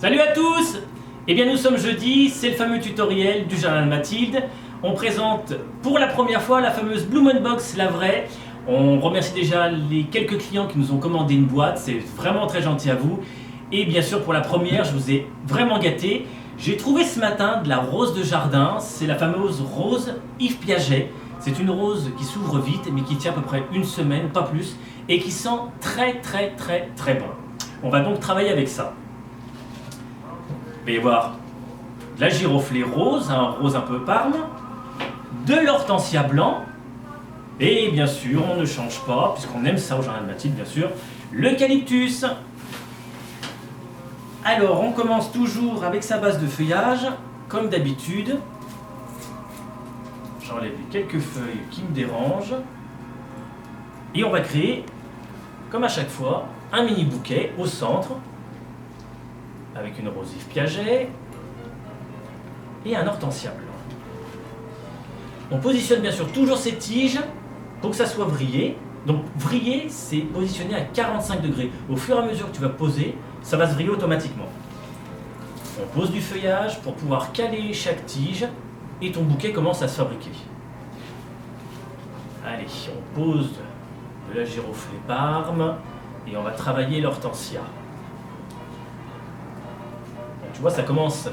Salut à tous! Eh bien nous sommes jeudi, c'est le fameux tutoriel du jardin de Mathilde. On présente pour la première fois la fameuse Blue Moon Box, la vraie. On remercie déjà les quelques clients qui nous ont commandé une boîte, c'est vraiment très gentil à vous. Et bien sûr pour la première, je vous ai vraiment gâté. J'ai trouvé ce matin de la rose de jardin, c'est la fameuse rose Yves Piaget. C'est une rose qui s'ouvre vite mais qui tient à peu près une semaine, pas plus, et qui sent très bon. On va donc travailler avec ça. Vous allez voir de la giroflée rose, un rose un peu parme, de l'hortensia blanc, et bien sûr, on ne change pas, puisqu'on aime ça au jardin de Mathilde, bien sûr, l'eucalyptus. Alors, on commence toujours avec sa base de feuillage, comme d'habitude. J'enlève les quelques feuilles qui me dérangent. Et on va créer, comme à chaque fois, un mini bouquet au centre, avec une rose Yves Piaget et un hortensia blanc. On positionne bien sûr toujours ces tiges pour que ça soit vrillé. Donc vriller, c'est positionner à 45 degrés. Au fur et à mesure que tu vas poser, ça va se vriller automatiquement. On pose du feuillage pour pouvoir caler chaque tige et ton bouquet commence à se fabriquer. Allez, on pose de la giroflée parme et on va travailler l'hortensia. Tu vois, ça commence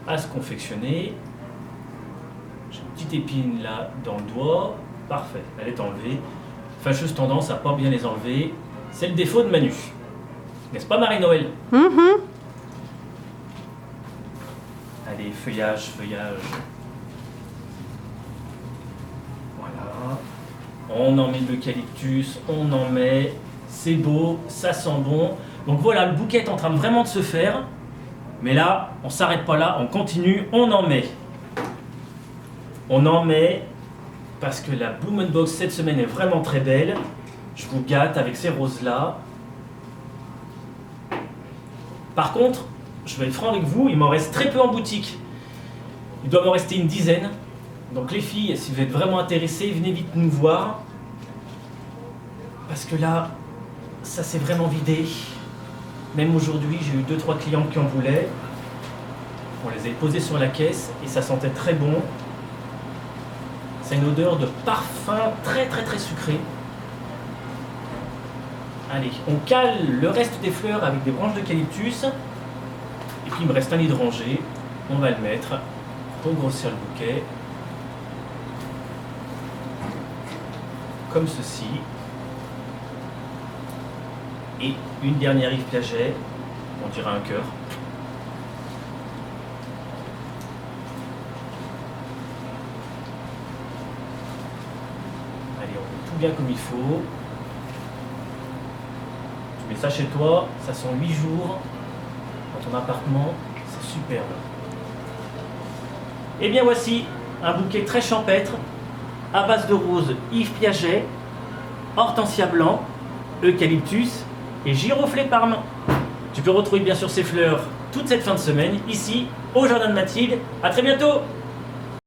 à se confectionner. J'ai une petite épine là dans le doigt. Parfait, elle est enlevée. Fâcheuse tendance à pas bien les enlever. C'est le défaut de Manu. N'est-ce pas Marie-Noël? Allez, feuillage. Voilà. On en met de l'eucalyptus, on en met. C'est beau, ça sent bon. Donc voilà, le bouquet est en train de vraiment de se faire. Mais là, on ne s'arrête pas là, on continue, on en met. On en met parce que la Blue Moon Box cette semaine est vraiment très belle. Je vous gâte avec ces roses-là. Par contre, je vais être franc avec vous, il m'en reste très peu en boutique. Il doit m'en rester une dizaine. Donc les filles, si vous êtes vraiment intéressées, venez vite nous voir. Parce que là, ça s'est vraiment vidé. Même aujourd'hui, j'ai eu 2-3 clients qui en voulaient. On les a posés sur la caisse et ça sentait très bon. C'est une odeur de parfum très sucré. Allez, on cale le reste des fleurs avec des branches d'eucalyptus. Et puis il me reste un hydrangé. On va le mettre pour grossir le bouquet. Comme ceci. Et une dernière Yves Piaget, on dirait un cœur. Allez, on met tout bien comme il faut. Tu mets ça chez toi, ça sent 8 jours. Dans ton appartement, c'est superbe. Et bien voici un bouquet très champêtre, à base de roses Yves Piaget, hortensia blanc, eucalyptus et giroflée parme. Tu peux retrouver bien sûr ces fleurs toute cette fin de semaine ici au jardin de Mathilde. À très bientôt!